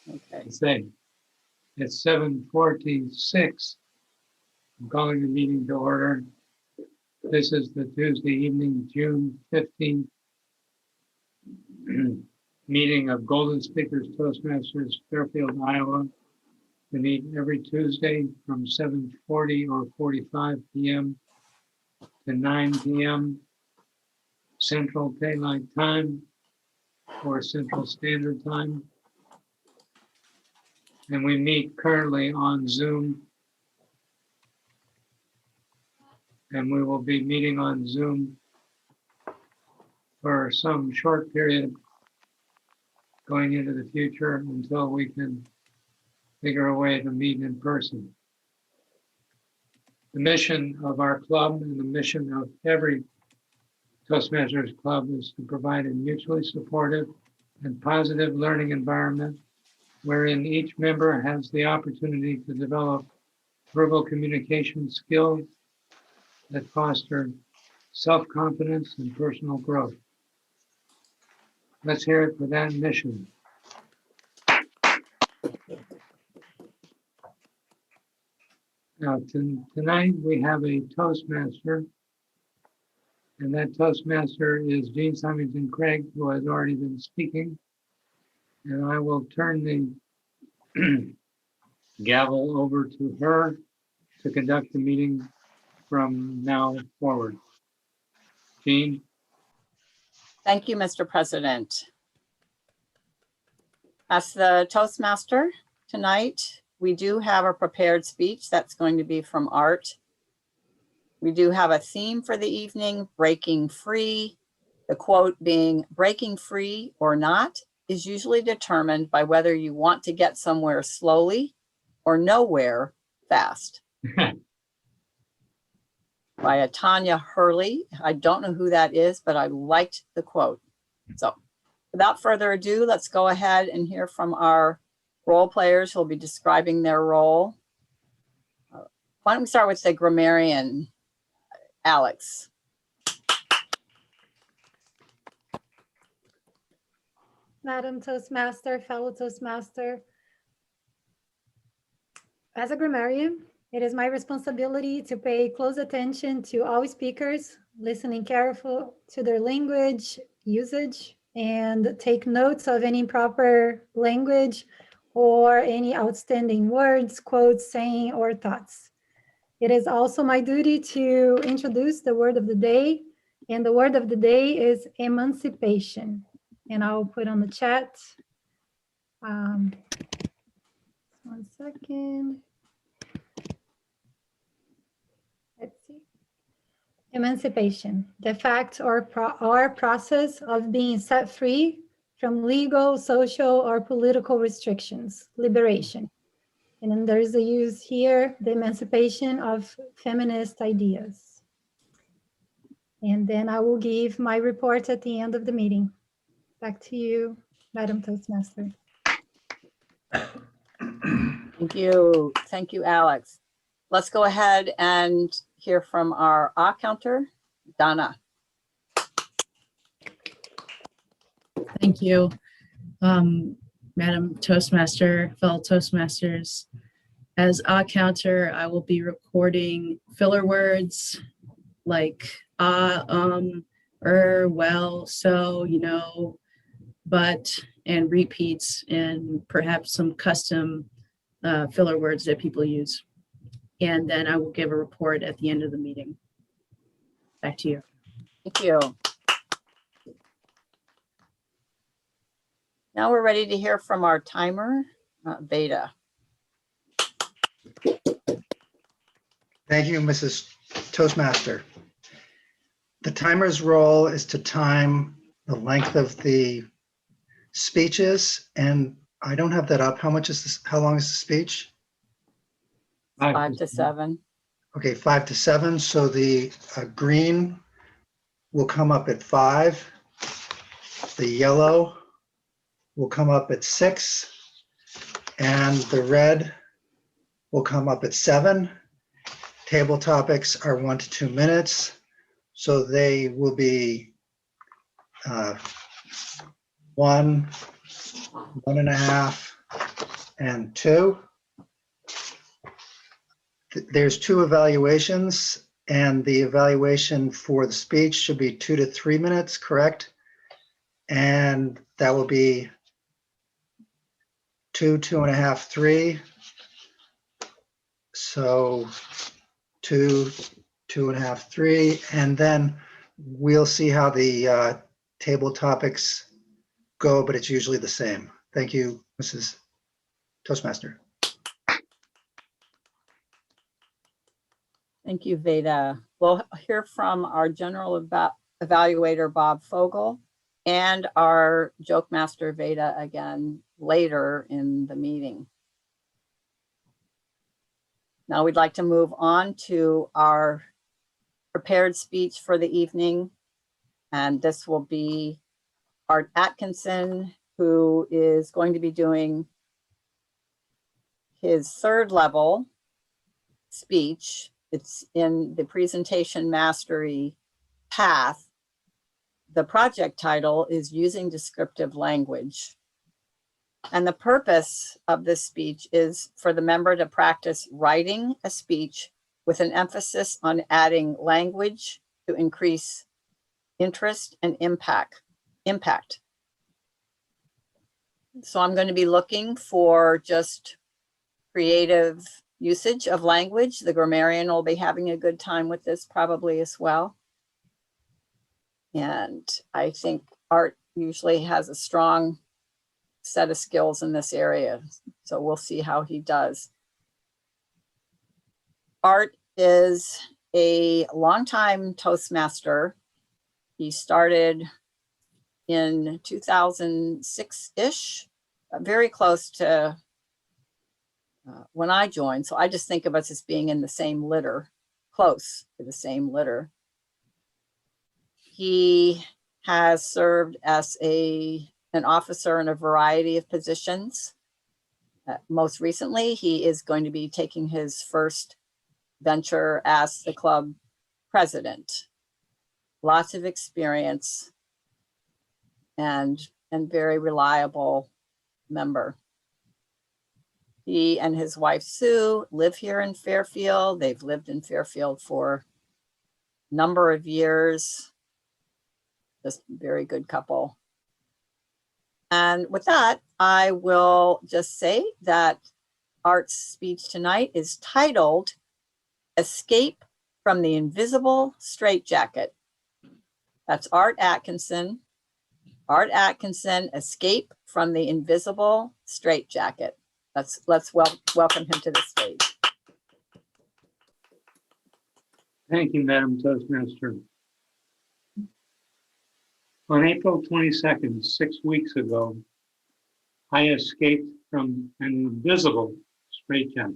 Okay. Say, it's 7:46. I'm calling the meeting to order. This is the Tuesday evening, June 15th meeting of Golden Speakers Toastmasters, Fairfield, Iowa. We meet every Tuesday from 7:40 or 45 p.m. to 9 p.m. Central Daylight Time or Central Standard Time. And we meet currently on Zoom. And we will be meeting on Zoom for some short period going into the future until we can figure a way to meet in person. The mission of our club and the mission of every Toastmasters club is to provide a mutually supportive and positive learning environment wherein each member has the opportunity to develop verbal communication skills that foster self-confidence and personal growth. Let's hear it for that mission. Now, tonight we have a Toastmaster, and that Toastmaster is Jean Symington Craig, who has already been speaking. And I will turn the gavel over to her to conduct the meeting from now forward. Jean? Thank you, Mr. President. As the Toastmaster tonight, we do have a prepared speech that's going to be from Art. We do have a theme for the evening, breaking free. The quote being, breaking free or not is usually determined by whether you want to get somewhere slowly or nowhere fast. By Tanya Hurley. I don't know who that is, but I liked the quote. So without further ado, let's go ahead and hear from our role players who will be describing their role. Why don't we start with the grammarian, Alex? Madam Toastmaster, fellow Toastmaster, as a grammarian, it is my responsibility to pay close attention to all speakers, listening careful to their language usage, and take notes of any improper language or any outstanding words, quotes, saying, or thoughts. It is also my duty to introduce the word of the day, and the word of the day is emancipation. And I'll put on the chat. 1 second. Let's see. Emancipation, the fact or process of being set free from legal, social, or political restrictions, liberation. And then there's a use here, the emancipation of feminist ideas. And then I will give my report at the end of the meeting. Back to you, Madam Toastmaster. Thank you. Thank you, Alex. Let's go ahead and hear from our counter, Donna. Thank you, Madam Toastmaster, fellow Toastmasters. As counter, I will be recording filler words like well, so, you know, but, and repeats, and perhaps some custom filler words that people use. And then I will give a report at the end of the meeting. Back to you. Thank you. Now we're ready to hear from our timer, Beta. Thank you, Mrs. Toastmaster. The timer's role is to time the length of the speeches, and I don't have that up. How much is this? How long is the speech? 5 to 7. Okay, 5 to 7. So the green will come up at 5. The yellow will come up at 6. And the red will come up at 7. Table topics are 1 to 2 minutes. So they will be 1, 1.5, and 2. There's 2 evaluations, and the evaluation for the speech should be 2 to 3 minutes, correct? And that will be 2, 2.5, 3. So 2, 2.5, 3, and then we'll see how the table topics go, but it's usually the same. Thank you, Mrs. Toastmaster. Thank you, Veda. We'll hear from our general evaluator, Bob Fogel, and our joke master, Veda, again later in the meeting. Now we'd like to move on to our prepared speech for the evening. And this will be Art Atkinson, who is going to be doing his 3rd level speech. It's in the presentation mastery path. The project title is Using Descriptive Language. And the purpose of this speech is for the member to practice writing a speech with an emphasis on adding language to increase interest and impact. So I'm going to be looking for just creative usage of language. The grammarian will be having a good time with this probably as well. And I think Art usually has a strong set of skills in this area. So we'll see how he does. Art is a longtime Toastmaster. He started in 2006-ish, very close to when I joined. So I just think of us as being in the same litter, close to the same litter. He has served as an officer in a variety of positions. Most recently, he is going to be taking his first venture as the club president. Lots of experience and very reliable member. He and his wife Sue live here in Fairfield. They've lived in Fairfield for a number of years. Just a very good couple. And with that, I will just say that Art's speech tonight is titled Escape from the Invisible Straitjacket. That's Art Atkinson. Art Atkinson, Escape from the Invisible Straitjacket. Let's welcome him to the stage. Thank you, Madam Toastmaster. On April 22nd, 6 weeks ago, I escaped from an invisible straitjacket.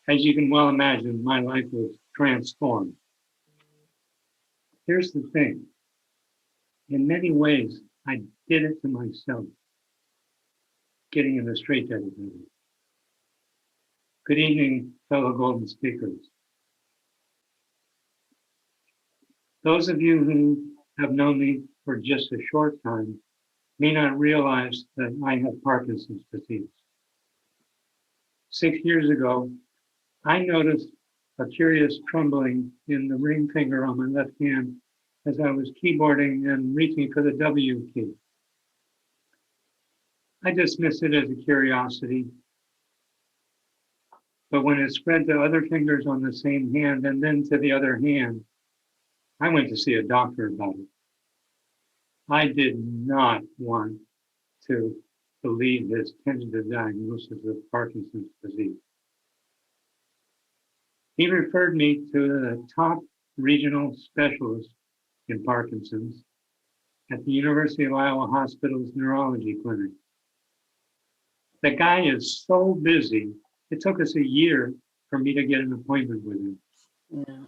As you can well imagine, my life was transformed. Here's the thing. In many ways, I did it to myself, getting in the straitjacket. Good evening, fellow Golden Speakers. Those of you who have known me for just a short time may not realize that I have Parkinson's disease. 6 years ago, I noticed a curious trembling in the ring finger on my left hand as I was keyboarding and reaching for the W key. I dismissed it as a curiosity, but when it spread to other fingers on the same hand and then to the other hand, I went to see a doctor about it. I did not want to believe his tentative diagnosis of Parkinson's disease. He referred me to the top regional specialist in Parkinson's at the University of Iowa Hospital's neurology clinic. The guy is so busy, it took us a year for me to get an appointment with him. Yeah.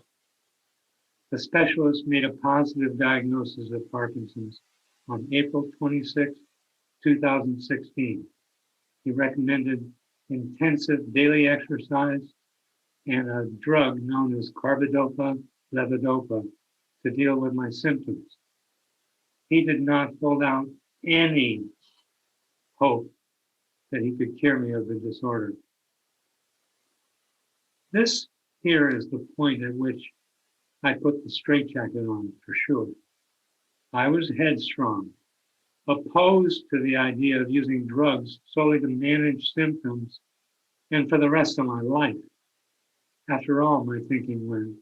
The specialist made a positive diagnosis of Parkinson's on April 26, 2016. He recommended intensive daily exercise and a drug known as carbidopa-levodopa to deal with my symptoms. He did not hold out any hope that he could cure me of the disorder. This here is the point at which I put the straitjacket on, for sure. I was headstrong, opposed to the idea of using drugs solely to manage symptoms and for the rest of my life. After all, my thinking went,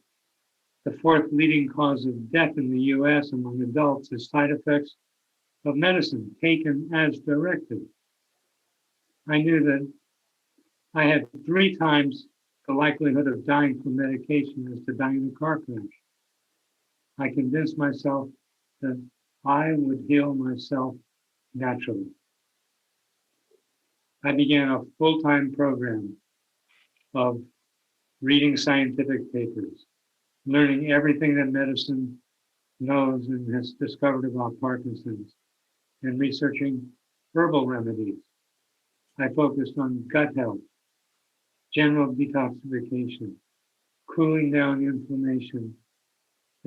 the fourth leading cause of death in the US among adults is side effects of medicine taken as directed. I knew that I had 3 times the likelihood of dying from medication as to dying in a car crash. I convinced myself that I would heal myself naturally. I began a full-time program of reading scientific papers, learning everything that medicine knows and has discovered about Parkinson's, and researching herbal remedies. I focused on gut health, general detoxification, cooling down inflammation,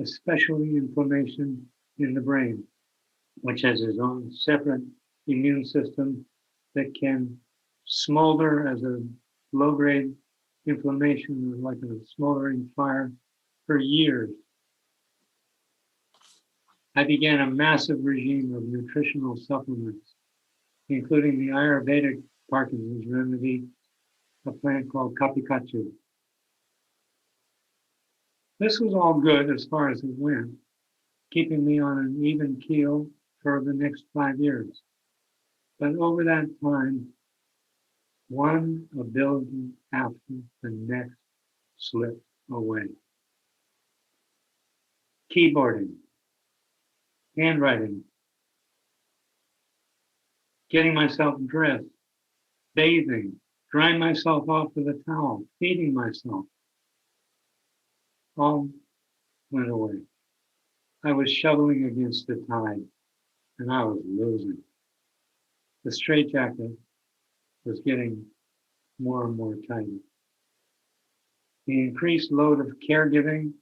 especially inflammation in the brain, which has its own separate immune system that can smolder as a low-grade inflammation, like a smoldering fire, for years. I began a massive regime of nutritional supplements, including the Ayurvedic Parkinson's remedy, a plant called kapikachu. This was all good as far as it went, keeping me on an even keel for the next 5 years. But over that time, one ability after the next slipped away. Keyboarding, handwriting, getting myself dressed, bathing, drying myself off with a towel, feeding myself, all went away. I was shoveling against the tide, and I was losing. The straitjacket was getting more and more tight. The increased load of caregiving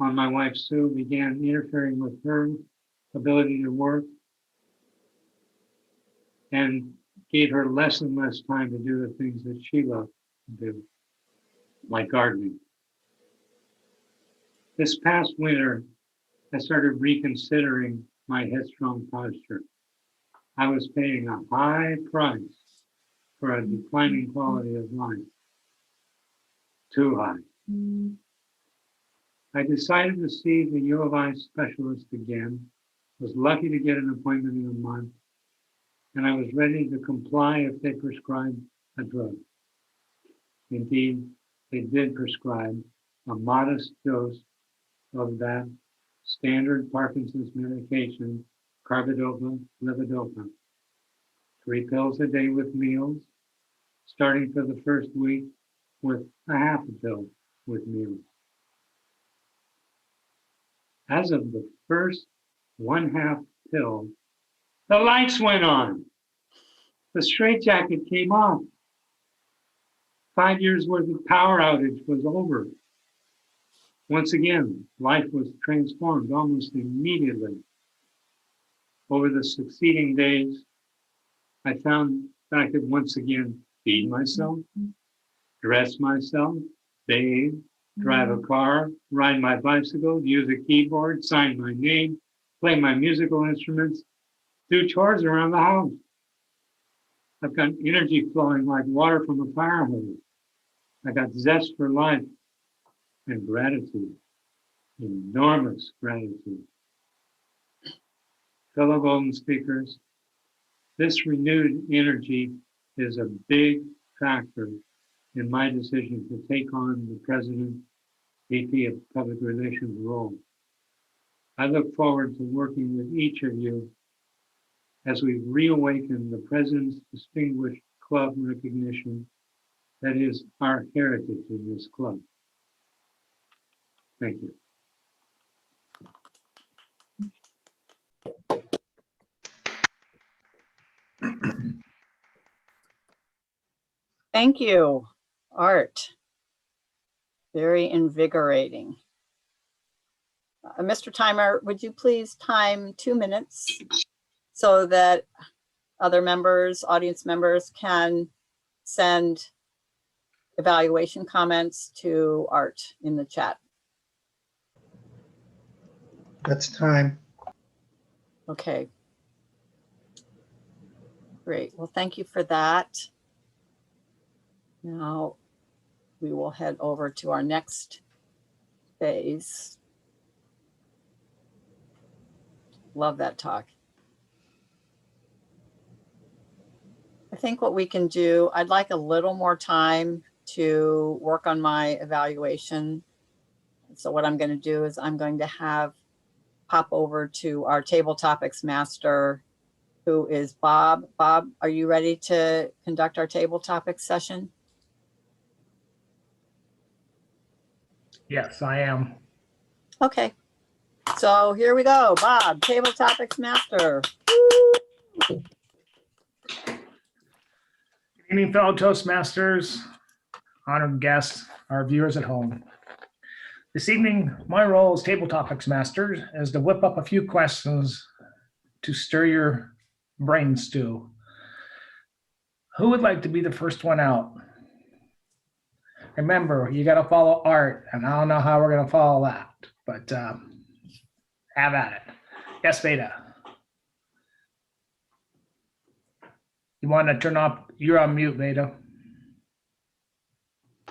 on my wife Sue began interfering with her ability to work and gave her less and less time to do the things that she loved to do, like gardening. This past winter, I started reconsidering my headstrong posture. I was paying a high price for a declining quality of life. Too high. I decided to see the U of I specialist again, was lucky to get an appointment in a month, and I was ready to comply if they prescribed a drug. Indeed, they did prescribe a modest dose of that standard Parkinson's medication, carbidopa, levodopa. 3 pills a day with meals, starting for the first week with a half a pill with meals. As of the first 1/2 pill, the lights went on. The straitjacket came off. 5 years worth of power outage was over. Once again, life was transformed almost immediately. Over the succeeding days, I found that I could once again feed myself, dress myself, bathe, drive a car, ride my bicycle, use a keyboard, sign my name, play my musical instruments, do chores around the house. I've got energy flowing like water from a fire hose. I got zest for life and gratitude, enormous gratitude. Fellow Golden Speakers, this renewed energy is a big factor in my decision to take on the President, VP of Public Relations role. I look forward to working with each of you as we reawaken the President's Distinguished Club recognition that is our heritage in this club. Thank you. Thank you, Art. Very invigorating. Mr. Timer, would you please time 2 minutes so that other members, audience members can send evaluation comments to Art in the chat. That's time. Okay. Great. Well, thank you for that. Now we will head over to our next phase. Love that talk. I think what we can do, I'd like a little more time to work on my evaluation. So what I'm going to do is I'm going to pop over to our table topics master, who is Bob. Bob, are you ready to conduct our table topics session? Yes, I am. Okay. So here we go. Bob, table topics master. Good evening, fellow Toastmasters, honored guests, our viewers at home. This evening, my role as Table Topics Master is to whip up a few questions to stir your brain stew. Who would like to be the first one out? Remember, you got to follow Art, and I don't know how we're going to follow that, but have at it. Yes, Veda. You want to turn off? You're on mute, Veda.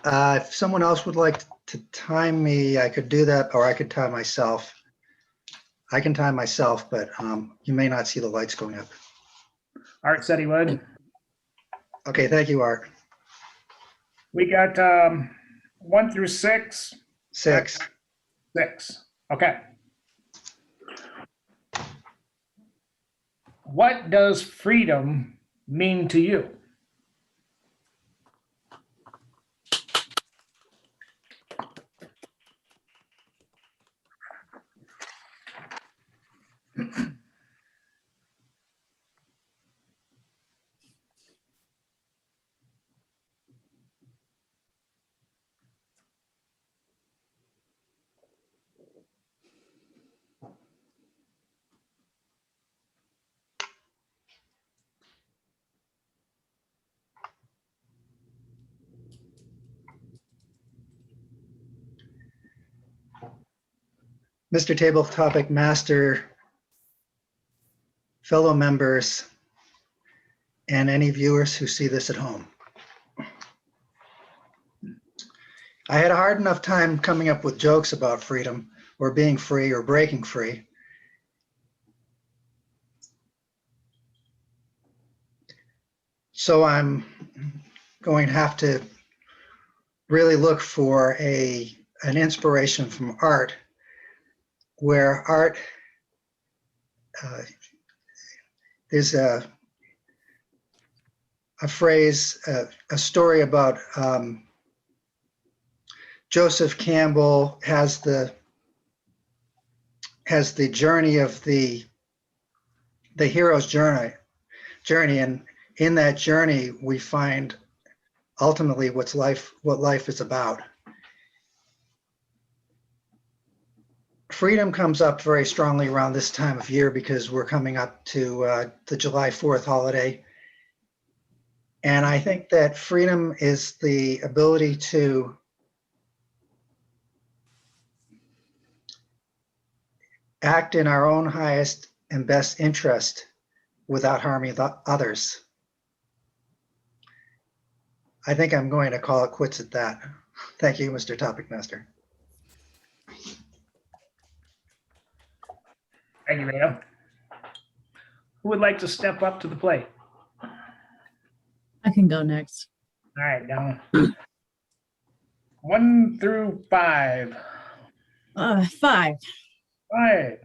If someone else would like to time me, I could do that, or I could time myself. I can time myself, but you may not see the lights going up. Art said he would. Okay, thank you, Art. We got 1 through 6. 6. 6. Okay. What does freedom mean to you? Mr. Table Topic Master, fellow members, and any viewers who see this at home. I had a hard enough time coming up with jokes about freedom or being free or breaking free. So I'm going to have to really look for an inspiration from Art, where Art, there's a phrase, a story about Joseph Campbell has the journey of the hero's journey, and in that journey we find ultimately what life is about. Freedom comes up very strongly around this time of year because we're coming up to the July 4th holiday. And I think that freedom is the ability to act in our own highest and best interest without harming others. I think I'm going to call it quits at that. Thank you, Mr. Topic Master. Thank you, Veda. Who would like to step up to the plate? I can go next. All right, down. 1 through 5. 5. 5.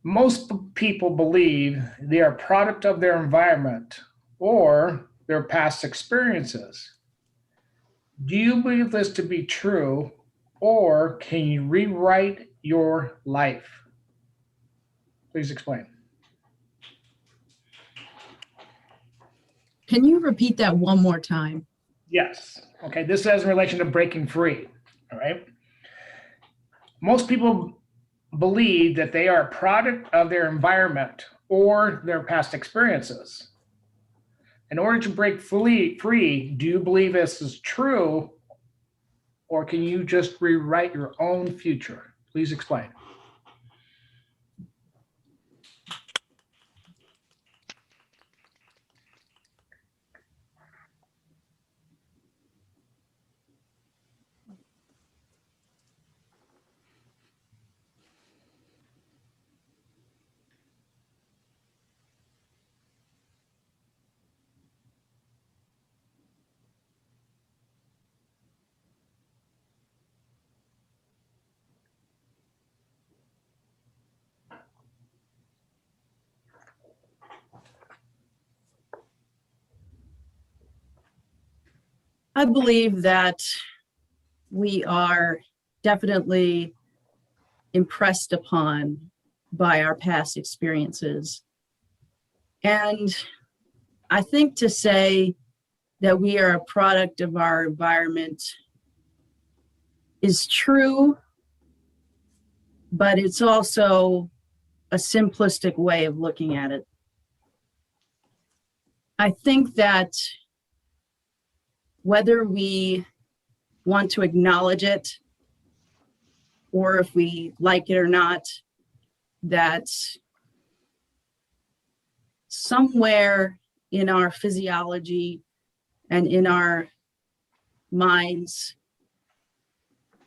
Most people believe they are a product of their environment or their past experiences. Do you believe this to be true, or can you rewrite your life? Please explain. Can you repeat that one more time? Yes. Okay, this is in relation to breaking free. All right. Most people believe that they are a product of their environment or their past experiences. In order to break free, do you believe this is true, or can you just rewrite your own future? Please explain. I believe that we are definitely impressed upon by our past experiences. And I think to say that we are a product of our environment is true, but it's also a simplistic way of looking at it. I think that whether we want to acknowledge it or if we like it or not, that somewhere in our physiology and in our minds,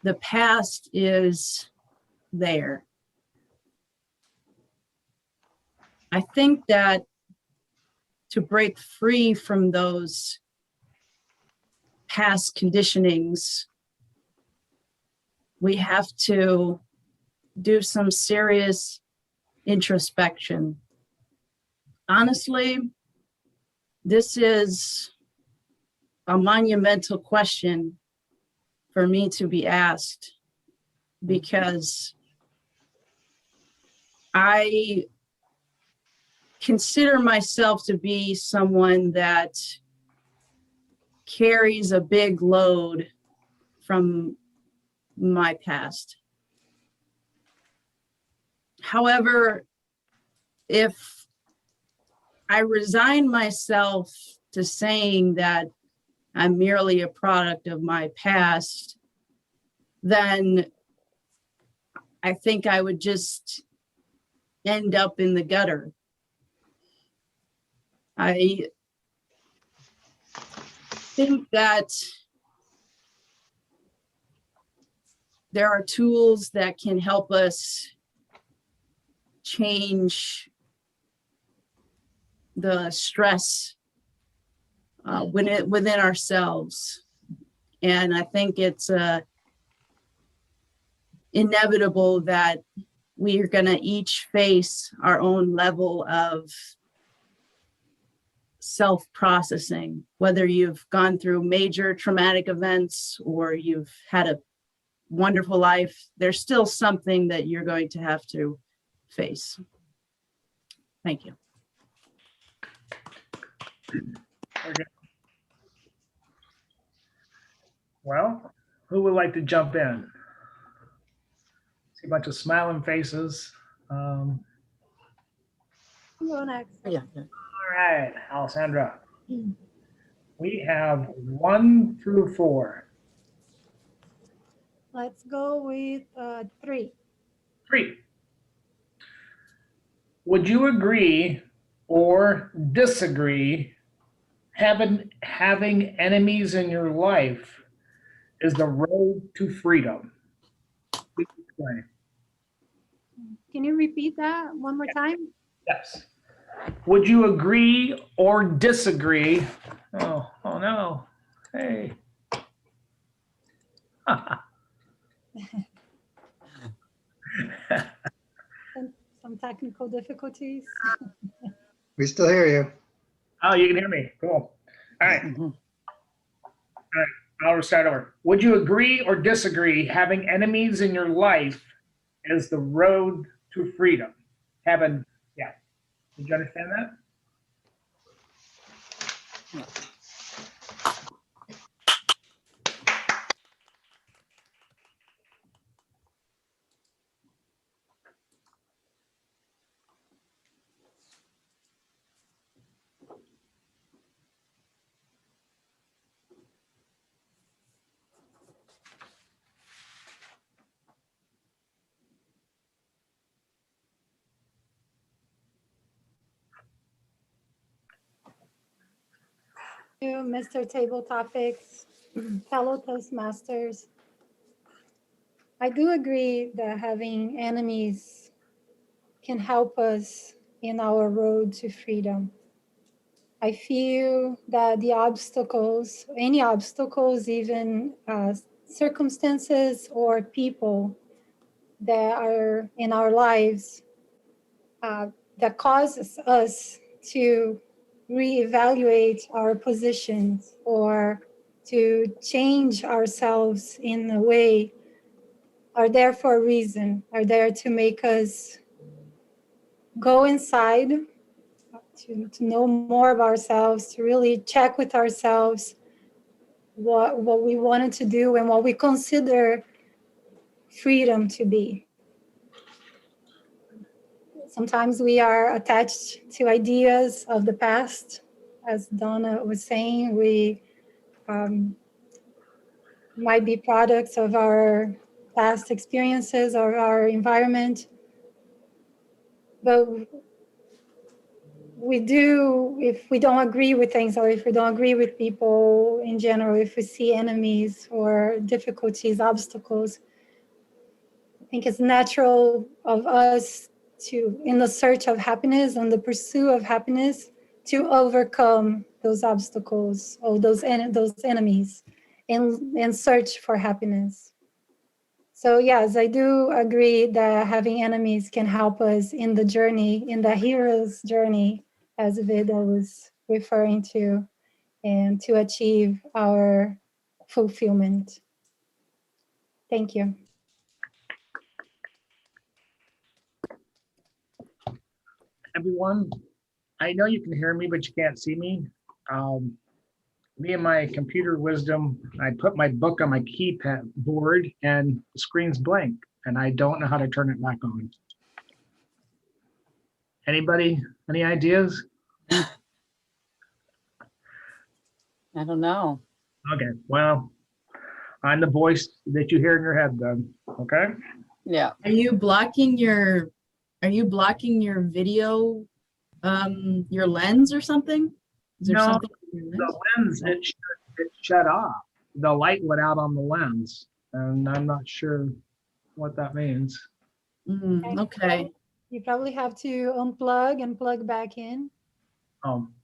the past is there. I think that to break free from those past conditionings, we have to do some serious introspection. Honestly, this is a monumental question for me to be asked, because I consider myself to be someone that carries a big load from my past. However, if I resign myself to saying that I'm merely a product of my past, then I think I would just end up in the gutter. I think that there are tools that can help us change the stress within ourselves. And I think it's inevitable that we are going to each face our own level of self-processing, whether you've gone through major traumatic events or you've had a wonderful life, there's still something that you're going to have to face. Thank you. Okay. Well, who would like to jump in? See a bunch of smiling faces. All Go next. Yeah. right, Alessandra. We have 1 through 4. Let's go with 3. 3. Would you agree or disagree having enemies in your life is the road to freedom? Please explain. Can you repeat that one more time? Yes. Would you agree or disagree? Oh no. Hey. Some technical difficulties. We still hear you. Oh, you can hear me. Cool. All right. Mhm. I'll start over. Would you agree or disagree having enemies in your life is the road to freedom? Yeah. Did you understand that? you, Mr. Table Topics, fellow Toastmasters. I do agree that having enemies can help us in our road to freedom. I feel that the obstacles, any obstacles, even circumstances or people that are in our lives that causes us to reevaluate our positions or to change ourselves in a way are there for a reason, are there to make us go inside, to know more of ourselves, to really check with ourselves what we wanted to do and what we consider freedom to be. Sometimes we are attached to ideas of the past. As Donna was saying, we might be products of our past experiences or our environment. But we do, if we don't agree with things or if we don't agree with people in general, if we see enemies or difficulties, obstacles, I think it's natural of us to, in the search of happiness and the pursuit of happiness, to overcome those obstacles or those enemies and search for happiness. So yes, I do agree that having enemies can help us in the journey, in the hero's journey, as Vida was referring to, and to achieve our fulfillment. Thank you. Everyone, I know you can hear me, but you can't see me. Me and my computer wisdom, I put my book on my keyboard and the screen's blank, and I don't know how to turn it back on. Anybody, any ideas? I don't know. Okay, well, I'm the voice that you hear in your head then, okay? Yeah. Are you blocking your video, your lens or something? Is there No, something in your the lens? lens, it shut off. The light went out on the lens, and I'm not sure what that means. Okay. You probably have to unplug and plug back in.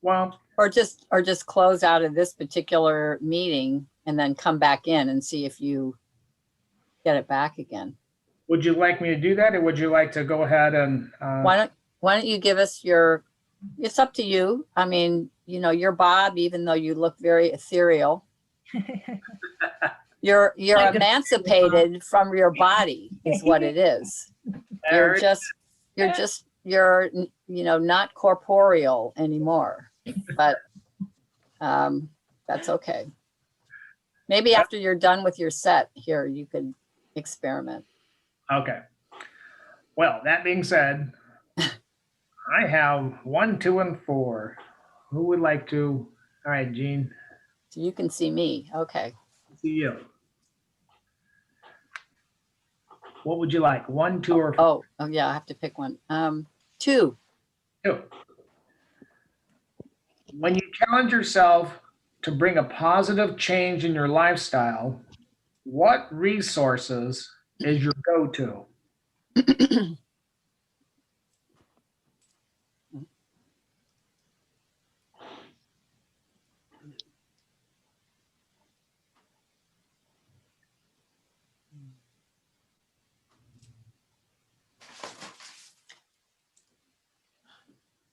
Well, Or just close out of this particular meeting and then come back in and see if you get it back again. would you like me to do that, or would you like to go ahead and? Why don't you give us your, it's up to you. I mean, you know, you're Bob, even though you look very ethereal. You're Like a- emancipated from your body is what it is. You're you know, not corporeal anymore, but that's okay. Maybe after you're done with your set here, you could experiment. Okay. Well, that being said, I have 1, 2, and 4. Who would like to? All right, Jean, So you can see me. Okay. see you. What would you like? 1, 2, or 4? Oh yeah, I have to pick one. 2. 2. When you challenge yourself to bring a positive change in your lifestyle, what resources is your go-to?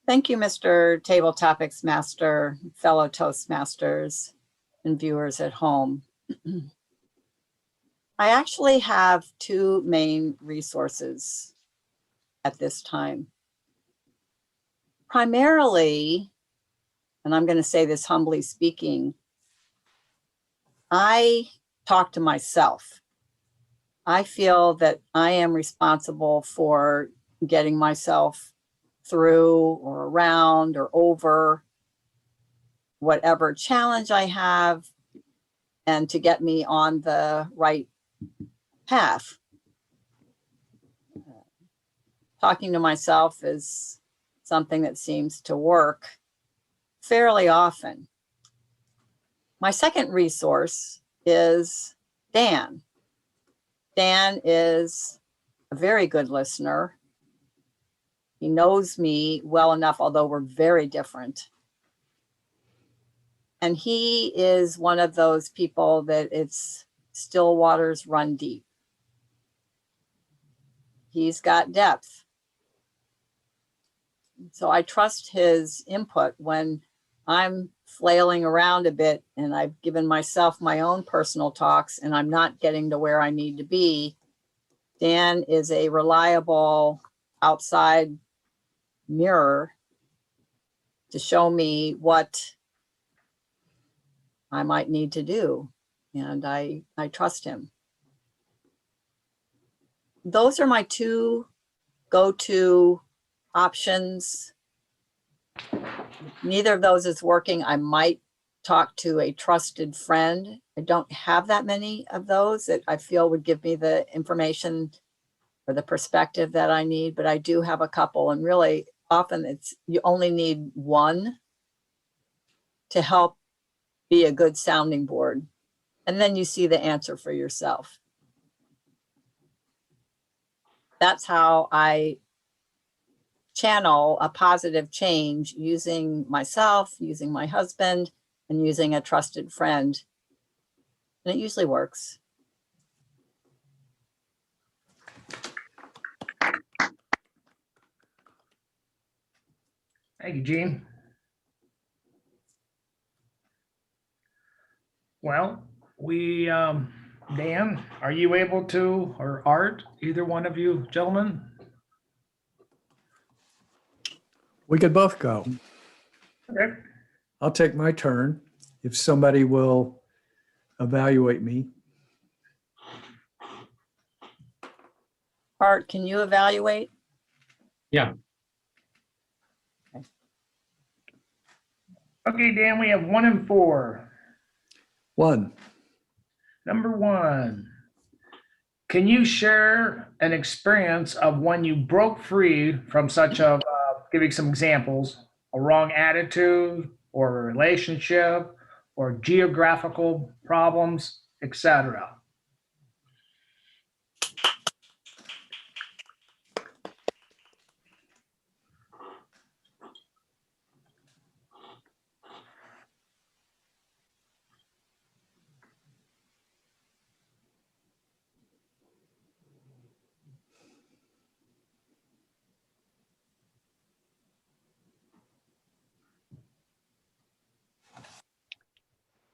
Thank you, Mr. Table Topics Master, fellow Toastmasters, and viewers at home. I actually have 2 main resources at this time. Primarily, and I'm going to say this humbly speaking, I talk to myself. I feel that I am responsible for getting myself through or around or over whatever challenge I have and to get me on the right path. Talking to myself is something that seems to work fairly often. My second resource is Dan. Dan is a very good listener. He knows me well enough, although we're very different. And he is one of those people that it's still waters run deep. He's got depth. So I trust his input when I'm flailing around a bit and I've given myself my own personal talks and I'm not getting to where I need to be. Dan is a reliable outside mirror to show me what I might need to do. And I trust him. Those are my two go-to options. Neither of those is working. I might talk to a trusted friend. I don't have that many of those that I feel would give me the information or the perspective that I need, but I do have a couple, and really often it's you only need one to help be a good sounding board. And then you see the answer for yourself. That's how I channel a positive change using myself, using my husband, and using a trusted friend. And it usually works. Thank you, Jean. Well, Dan, are you able to, or Art, either one of you gentlemen? We could both go. Okay. I'll take my turn if somebody will evaluate me. Art, can you evaluate? Yeah. Okay, Dan, we have 1 and 4. 1, Number 1, can you share an experience of when you broke free from such a, giving some examples, a wrong attitude or a relationship or geographical problems, etc.?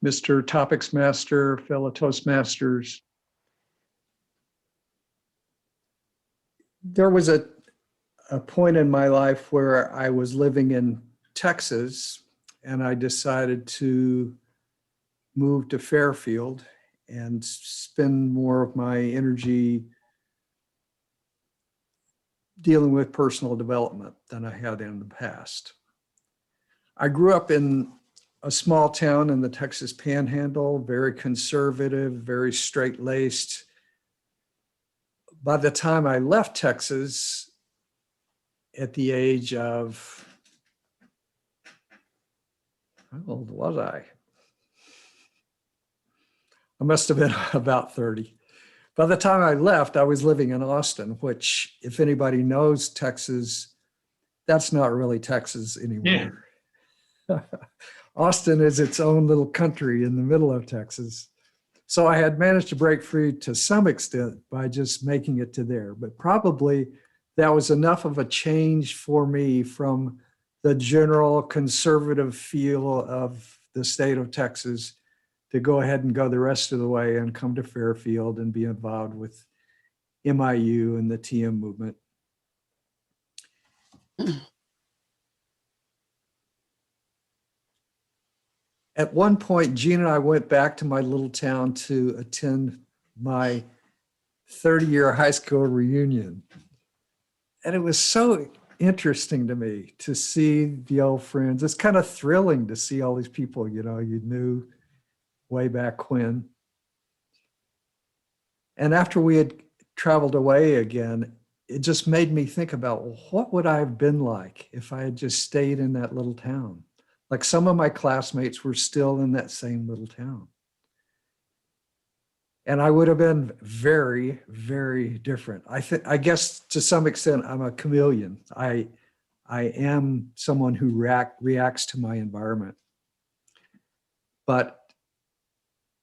Mr. Topics Master, fellow Toastmasters. There was a point in my life where I was living in Texas and I decided to move to Fairfield and spend more of my energy dealing with personal development than I had in the past. I grew up in a small town in the Texas Panhandle, very conservative, very straight-laced. By the time I left Texas at the age of, how old was I? I must have been about 30. By the time I left, I was living in Austin, which, if anybody knows Texas, that's not really Texas anymore. Yeah. Austin is its own little country in the middle of Texas. So I had managed to break free to some extent by just making it to there, but probably that was enough of a change for me from the general conservative feel of the state of Texas to go ahead and go the rest of the way and come to Fairfield and be involved with MIU and the TM movement. At one point, Jean and I went back to my little town to attend my 30-year high school reunion. And it was so interesting to me to see the old friends. It's kind of thrilling to see all these people, you know, you knew way back when. And after we had traveled away again, it just made me think about, well, what would I have been like if I had just stayed in that little town? Like some of my classmates were still in that same little town. And I would have been very, very different. I guess to some extent, I'm a chameleon. I am someone who reacts to my environment. But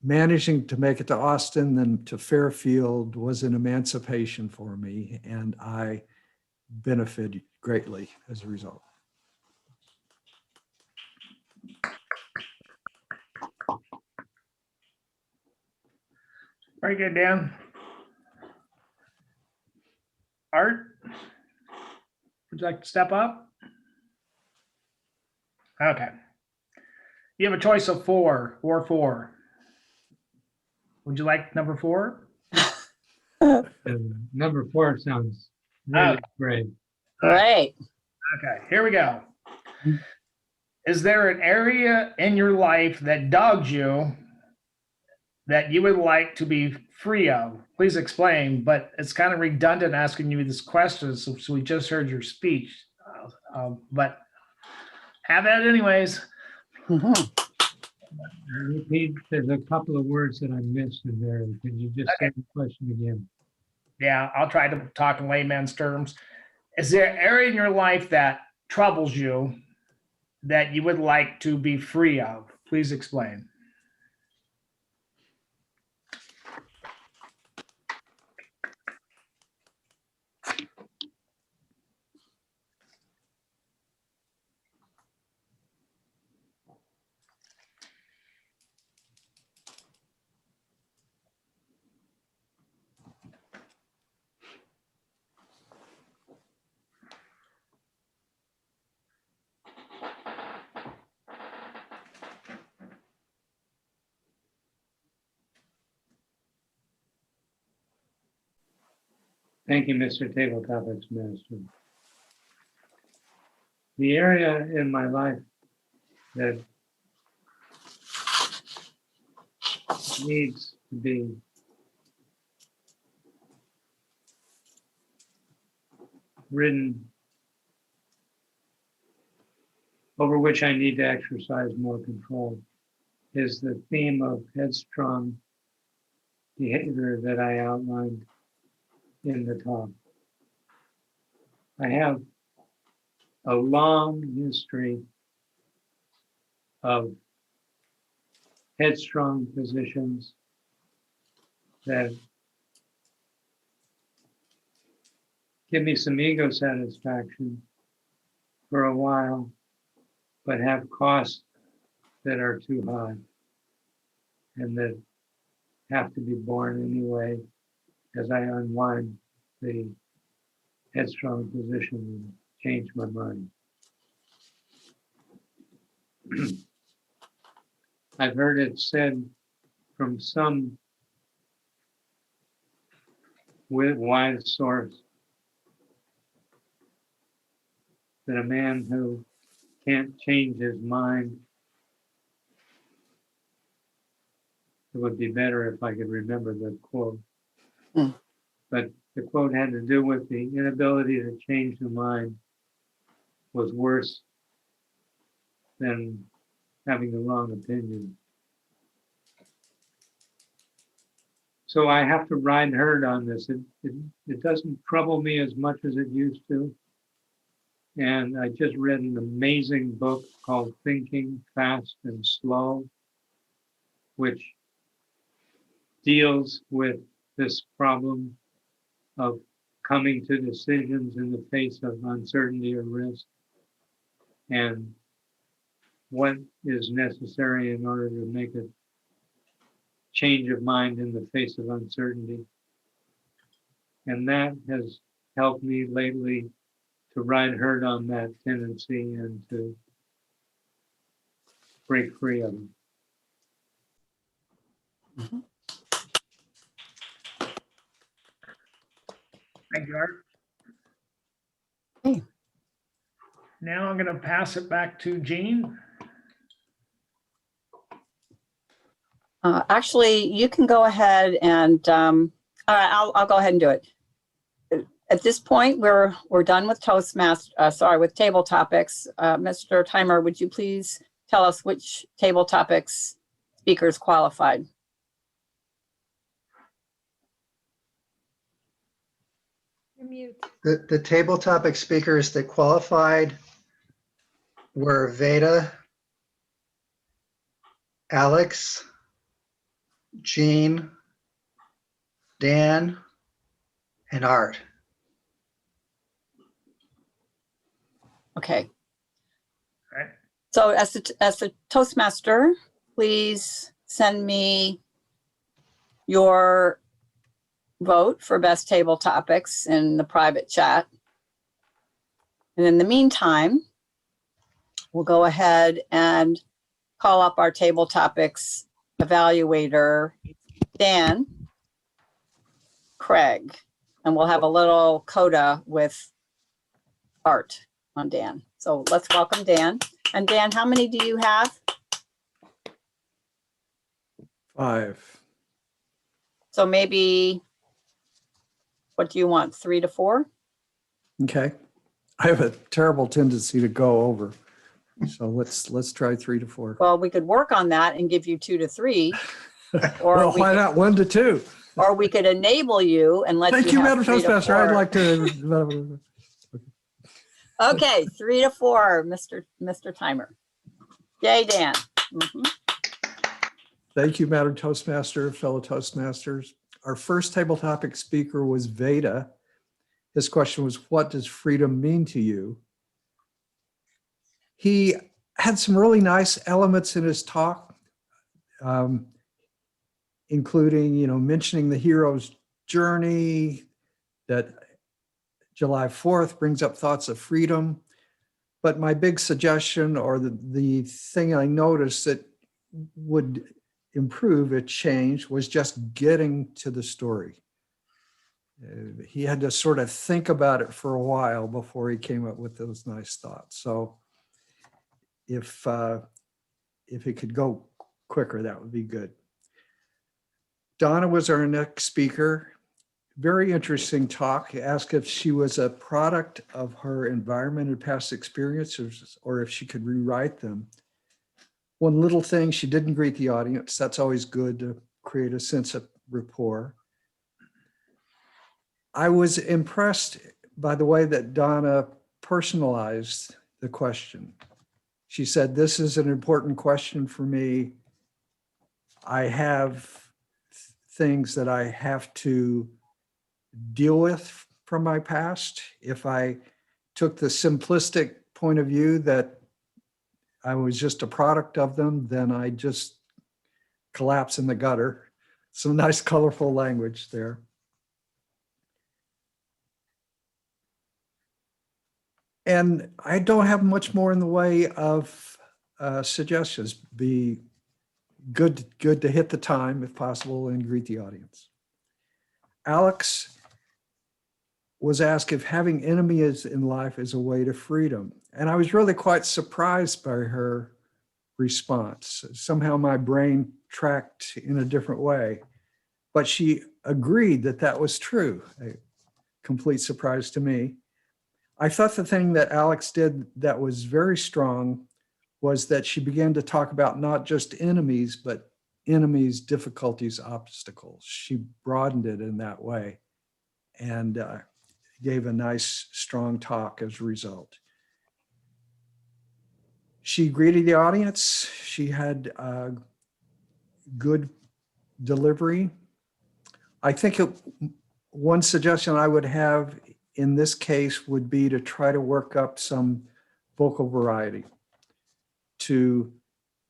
managing to make it to Austin, then to Fairfield was an emancipation for me, and I benefited greatly as a result. Very good, Dan. Art, would you like to step up? Okay. You have a choice of 4 or 4. Would you like number 4? And number 4 sounds really great. Great. Okay, here we go. Is there an area in your life that dogs you that you would like to be free of? Please explain, but it's kind of redundant asking you this question, so we just heard your speech. But have at it anyways. Mhm. Repeat, there's a couple of words that I missed in there. Can you just say the question again? Yeah, I'll try to talk in layman's terms. Is there an area in your life that troubles you that you would like to be free of? Please explain. Thank you, Mr. Table Topics Master. The area in my life that needs to be ridden, over which I need to exercise more control, is the theme of headstrong behavior that I outlined in the talk. I have a long history of headstrong positions that give me some ego satisfaction for a while, but have costs that are too high and that have to be borne anyway as I unwind the headstrong position and change my mind. I've heard it said from some wise source that a man who can't change his mind, it would be better if I could remember the quote. But the quote had to do with the inability to change the mind was worse than having the wrong opinion. So I have to ride herd on this. It doesn't trouble me as much as it used to. And I just read an amazing book called Thinking Fast and Slow, which deals with this problem of coming to decisions in the face of uncertainty or risk, and what is necessary in order to make a change of mind in the face of uncertainty. And that has helped me lately to ride herd on that tendency and to break free of it. Thank you, Art. Okay. Now I'm going to pass it back to Jean. Actually, you can go ahead and I'll go ahead and do it. At this point, we're done with with table topics. Mr. Timer, would you please tell us which table topics speakers qualified. You're mute. The table topic speakers that qualified were Veda, Alex, Jean, Dan, and Art. Okay. All right. So as the Toastmaster, please send me your vote for best table topics in the private chat. And in the meantime, we'll go ahead and call up our table topics evaluator, Dan Craig, and we'll have a little coda with Art on Dan. So let's welcome Dan. And Dan, how many do you have? 5. So maybe, what do you want, 3 to 4? Okay. I have a terrible tendency to go over. So let's try 3 to 4. Well, we could work on that and give you 2 to 3, or Well, we why could, not 1 to 2? or we could enable you and let Thank you you, have Madam 3 to Toastmaster. I'd 4. like to. Okay, 3 to 4, Mr. Timer. Yay, Dan. Mhm. Thank you, Madam Toastmaster, fellow Toastmasters. Our first table topic speaker was Veda. His question was, what does freedom mean to you? He had some really nice elements in his talk, including, mentioning the hero's journey, that July 4th brings up thoughts of freedom. But my big suggestion, or the thing I noticed that would improve, it changed, was just getting to the story. He had to sort of think about it for a while before he came up with those nice thoughts. So if it could go quicker, that would be good. Donna was our next speaker. Very interesting talk. He asked if she was a product of her environment and past experiences, or if she could rewrite them. One little thing, she didn't greet the audience. That's always good to create a sense of rapport. I was impressed by the way that Donna personalized the question. She said, this is an important question for me. I have things that I have to deal with from my past. If I took the simplistic point of view that I was just a product of them, then I just collapse in the gutter. Some nice colorful language there. And I don't have much more in the way of suggestions. Be good to hit the time if possible and greet the audience. Alex was asked if having enemies in life is a way to freedom. And I was really quite surprised by her response. Somehow my brain tracked in a different way, but she agreed that that was true. A complete surprise to me. I thought the thing that Alex did that was very strong was that she began to talk about not just enemies, but enemies, difficulties, obstacles. She broadened it in that way and gave a nice, strong talk as a result. She greeted the audience. She had good delivery. I think one suggestion I would have in this case would be to try to work up some vocal variety, to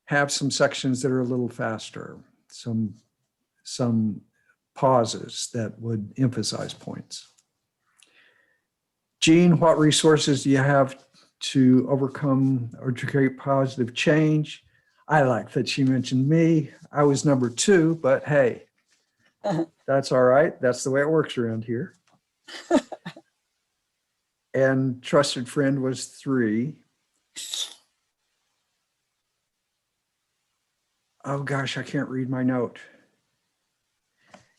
have some sections that are a little faster, some pauses that would emphasize points. Jean, what resources do you have to overcome or to create positive change? I like that she mentioned me. I was number 2, but hey, that's all right. That's the way it works around here. And trusted friend was 3. Oh gosh, I can't read my note.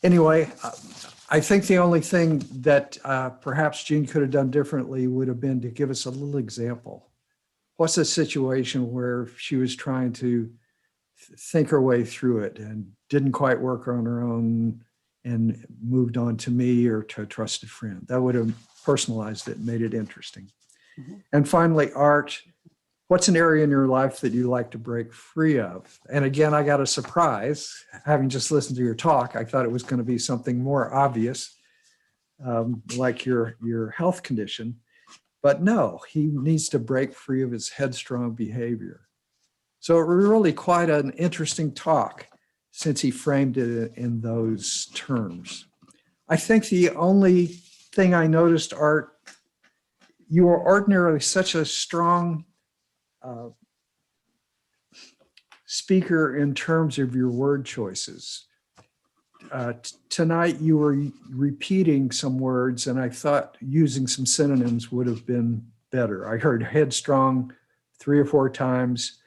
Anyway, I think the only thing that perhaps Jean could have done differently would have been to give us a little example what's a situation where she was trying to think her way through it and didn't quite work on her own and moved on to me or to a trusted friend? That would have personalized it, made it interesting. And finally, Art, what's an area in your life that you like to break free of? And again, I got a surprise. Having just listened to your talk, I thought it was going to be something more obvious, like your health condition. But no, he needs to break free of his headstrong behavior. So it was really quite an interesting talk since he framed it in those terms. I think the only thing I noticed, Art, you are ordinarily such a strong speaker in terms of your word choices. Tonight you were repeating some words, and I thought using some synonyms would have been better. I heard headstrong 3 or 4 times,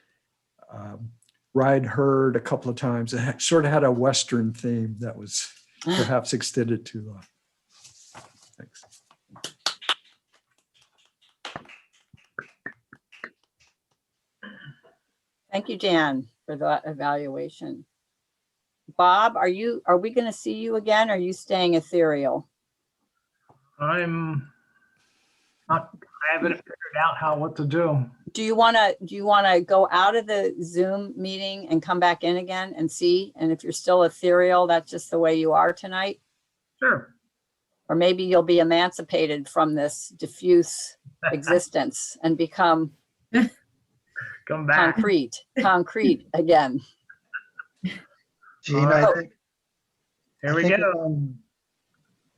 ride herd a couple of times. It sort of had a Western theme that was perhaps extended too long. Thanks. Thank you, Jan, for that evaluation. Bob, are we going to see you again? Or are you staying ethereal? I haven't figured out what to do. Do you want to go out of the Zoom meeting and come back in again and see? And if you're still ethereal, that's just the way you are tonight. Sure. Or maybe you'll be emancipated from this diffuse existence and become Come back. concrete again. Jean, I think. Here we think, go.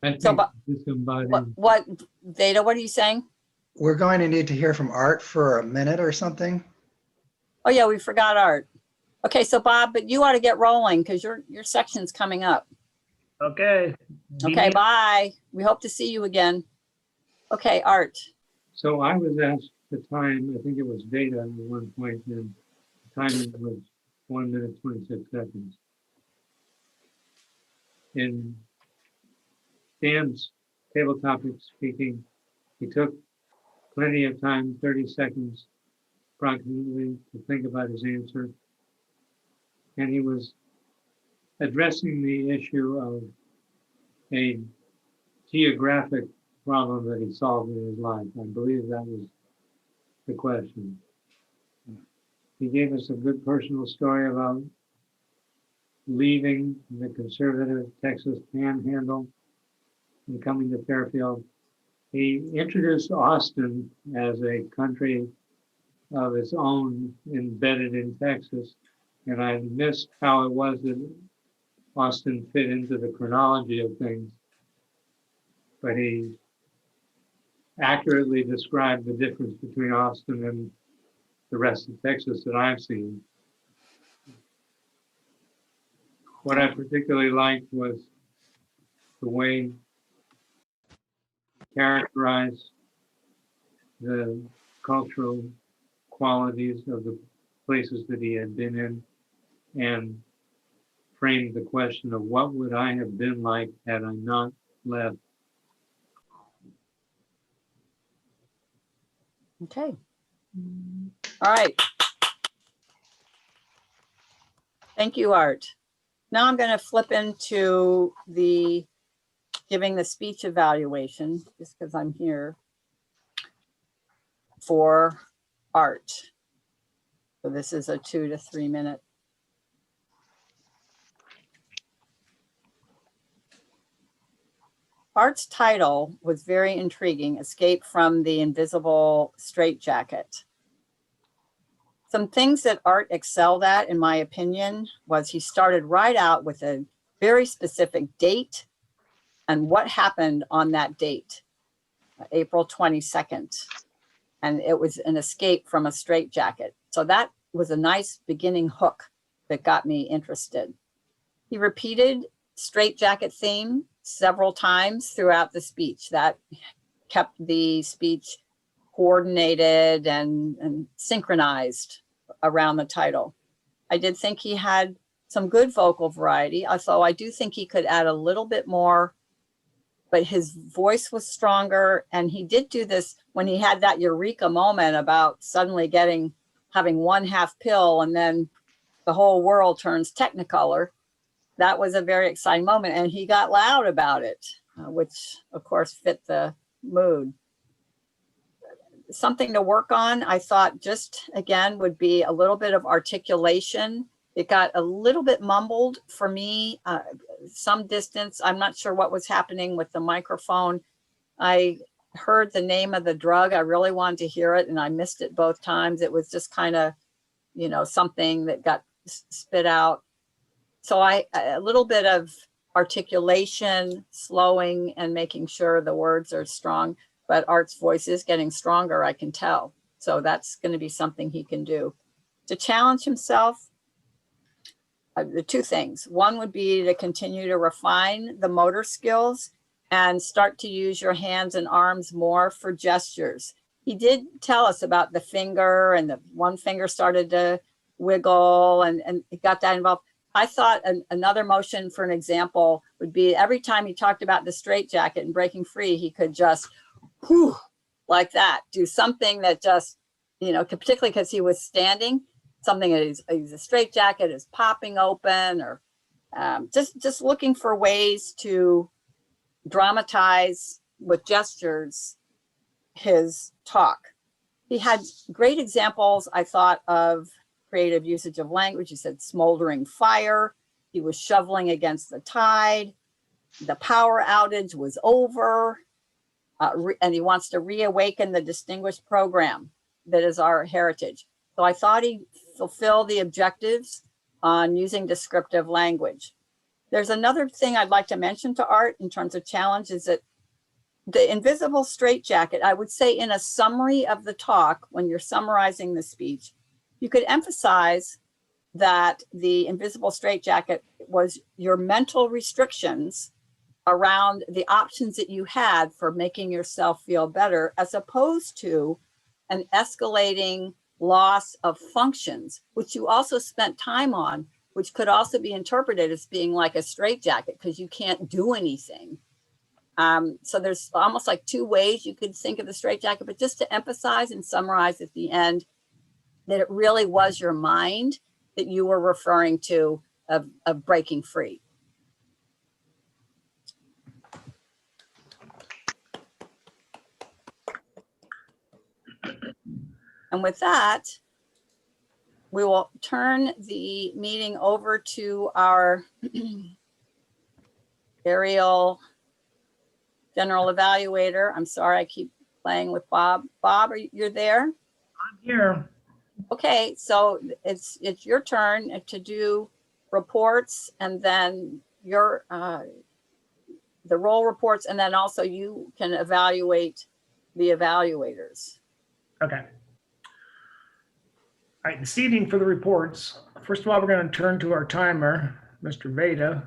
I think So, but- disembodied. What, Veda, what are you saying? We're going to need to hear from Art for a minute or something. Oh yeah, we forgot Art. Okay, so Bob, but you ought to get rolling because your section's coming up. Okay. Okay, bye. We hope to see you again. Okay, Art. So I was asked the time, I think it was Veda at one point, and the timing was 1 minute, 26 seconds. In Dan's table topic speaking, he took plenty of time, 30 seconds approximately, to think about his answer. And he was addressing the issue of a geographic problem that he solved in his life. I believe that was the question. He gave us a good personal story about leaving the conservative Texas panhandle and coming to Fairfield. He introduced Austin as a country of its own embedded in Texas. And I missed how it was that Austin fit into the chronology of things. But he accurately described the difference between Austin and the rest of Texas that I've seen. What I particularly liked was the way he characterized the cultural qualities of the places that he had been in and framed the question of what would I have been like had I not left. Okay. All right. Thank you, Art. Now I'm going to flip into the giving the speech evaluation, just because I'm here, for Art. So this is a 2 to 3 minute. Art's title was very intriguing, Escape from the Invisible Straitjacket. Some things that Art excelled at, in my opinion, was he started right out with a very specific date and what happened on that date, April 22nd. And it was an escape from a straitjacket. So that was a nice beginning hook that got me interested. He repeated straitjacket theme several times throughout the speech. That kept the speech coordinated and synchronized around the title. I did think he had some good vocal variety, although I do think he could add a little bit more but his voice was stronger. And he did do this when he had that eureka moment about suddenly having one half pill and then the whole world turns technicolor. That was a very exciting moment. And he got loud about it, which of course fit the mood. Something to work on, I thought, just again, would be a little bit of articulation. It got a little bit mumbled for me, some distance. I'm not sure what was happening with the microphone. I heard the name of the drug. I really wanted to hear it and I missed it both times. It was just kind of, something that got spit out. So a little bit of articulation, slowing, and making sure the words are strong. But Art's voice is getting stronger, I can tell. So that's going to be something he can do. To challenge himself, the two things. One would be to continue to refine the motor skills and start to use your hands and arms more for gestures. He did tell us about the finger, and the one finger started to wiggle and he got that involved. I thought another motion for an example would be every time he talked about the straitjacket and breaking free, he could just whew, like that, do something that just, particularly because he was standing, something that is a straitjacket is popping open, or just looking for ways to dramatize with gestures his talk. He had great examples, I thought, of creative usage of language. He said smoldering fire. He was shoveling against the tide. The power outage was over. And he wants to reawaken the distinguished program that is our heritage. So I thought he fulfilled the objectives on using descriptive language. There's another thing I'd like to mention to Art in terms of challenge is that the invisible straitjacket, I would say in a summary of the talk, when you're summarizing the speech, you could emphasize that the invisible straitjacket was your mental restrictions around the options that you had for making yourself feel better, as opposed to an escalating loss of functions, which you also spent time on, which could also be interpreted as being like a straitjacket because you can't do anything. So there's almost like two ways you could think of the straitjacket, but just to emphasize and summarize at the end that it really was your mind that you were referring to of breaking free. And with that, we will turn the meeting over to our aerial general evaluator. I'm sorry, I keep playing with Bob. Bob, you're there? I'm here. Okay, so it's your turn to do reports, and then your the role reports, and then also you can evaluate the evaluators. Okay. All right, this evening for the reports, first of all, we're going to turn to our timer, Mr. Veda.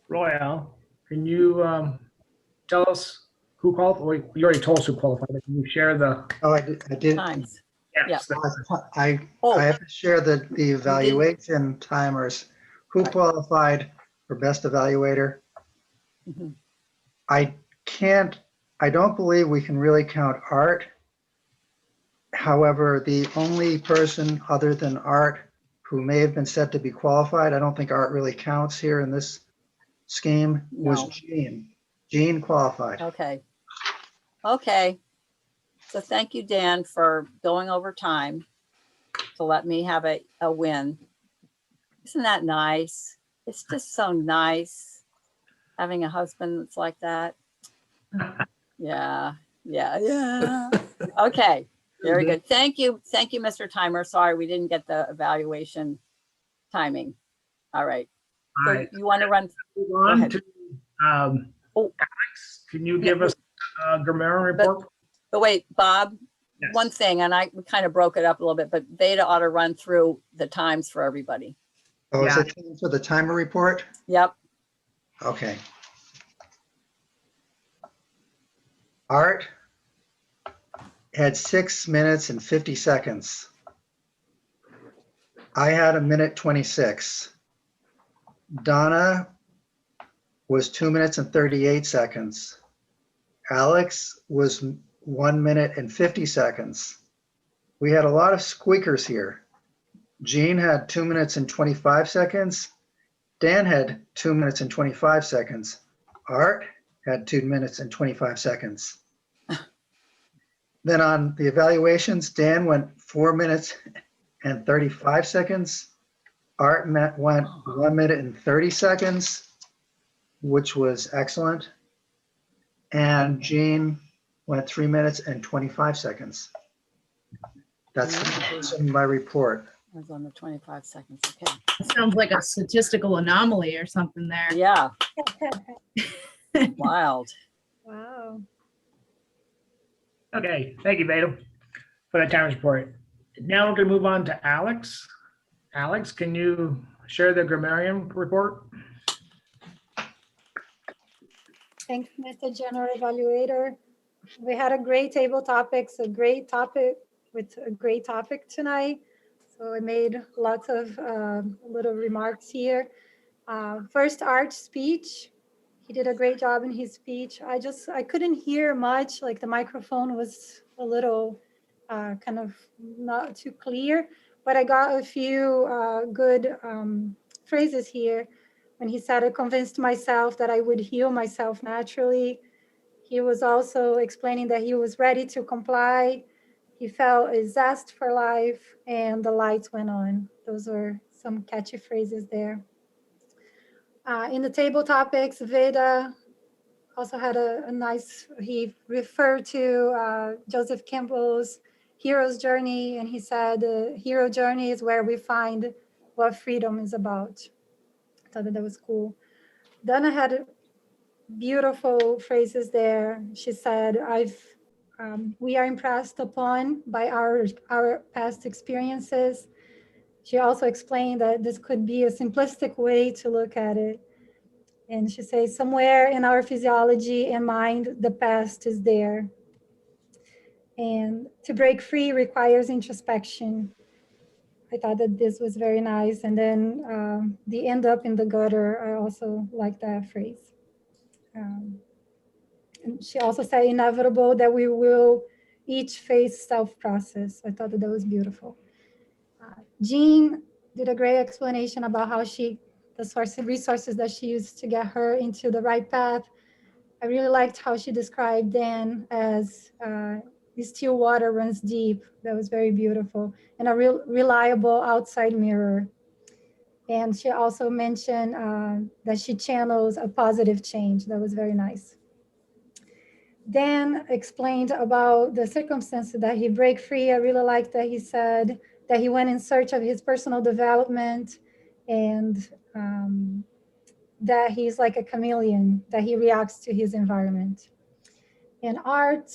Royale, can you tell us who qualified? You already told us who qualified, but can you share the Oh, I did. Times. yes, I Oh, have to share the evaluation timers. Who qualified for best evaluator? mhm. I don't believe we can really count Art. However, the only person other than Art who may have been said to be qualified, I don't think Art really counts here in this scheme, was No. Jean. Jean qualified. Okay. Okay. So thank you, Dan, for going over time to let me have a win. Isn't that nice? It's just so nice having a husband that's like that. Yeah. Okay. Very good. Thank you. Thank you, Mr. Timer. Sorry, we didn't get the evaluation timing. All right. So all right. you want to run? Move Go on ahead. to Oh. Alex. Can you give us a grammarian report? But wait, Bob, Yes. one thing, and we kind of broke it up a little bit, but Veda ought to run through the times for everybody. Oh, is Yeah. it time for the timer report? Yep. Okay. Art had 6 minutes and 50 seconds. I had 1:26. Donna was 2 minutes and 38 seconds. Alex was 1 minute and 50 seconds. We had a lot of squeakers here. Jean had 2 minutes and 25 seconds. Dan had 2 minutes and 25 seconds. Art had 2 minutes and 25 seconds. Then on the evaluations, Dan went 4 minutes and 35 seconds. Art went 1 minute and 30 seconds, which was excellent. And Jean went 3 minutes and 25 seconds. That's in my report. I was on the 25 seconds. Okay. Sounds like a statistical anomaly or something there. Yeah, wild. Wow. Okay, thank you, Beto, for that time report. Now we're going to move on to Alex. Alex, can you share the grammarian report? Thanks, Mr. General Evaluator. We had a great table topics, a great topic with a great topic tonight. So I made lots of little remarks here. First, Art's speech. He did a great job in his speech. I couldn't hear much, like the microphone was a little kind of not too clear, but I got a few good phrases here. When he said, I convinced myself that I would heal myself naturally. He was also explaining that he was ready to comply. He felt a zest for life, and the lights went on. Those were some catchy phrases there. In the table topics, Veda also had a nice, he referred to Joseph Campbell's hero's journey, and he said the hero journey is where we find what freedom is about. I thought that was cool. Donna had beautiful phrases there. She said, we are impressed upon by our past experiences. She also explained that this could be a simplistic way to look at it. And she says, somewhere in our physiology and mind, the past is there. And to break free requires introspection. I thought that this was very nice. And then the end up in the gutter, I also like that phrase. And she also said, inevitable that we will each face self-process. I thought that that was beautiful. Jean did a great explanation about how the resources that she used to get her into the right path. I really liked how she described Dan as still water runs deep. That was very beautiful, and a real reliable outside mirror. And she also mentioned that she channels a positive change. That was very nice. Dan explained about the circumstances that he break free. I really liked that he said that he went in search of his personal development, and that he's like a chameleon, that he reacts to his environment. And Art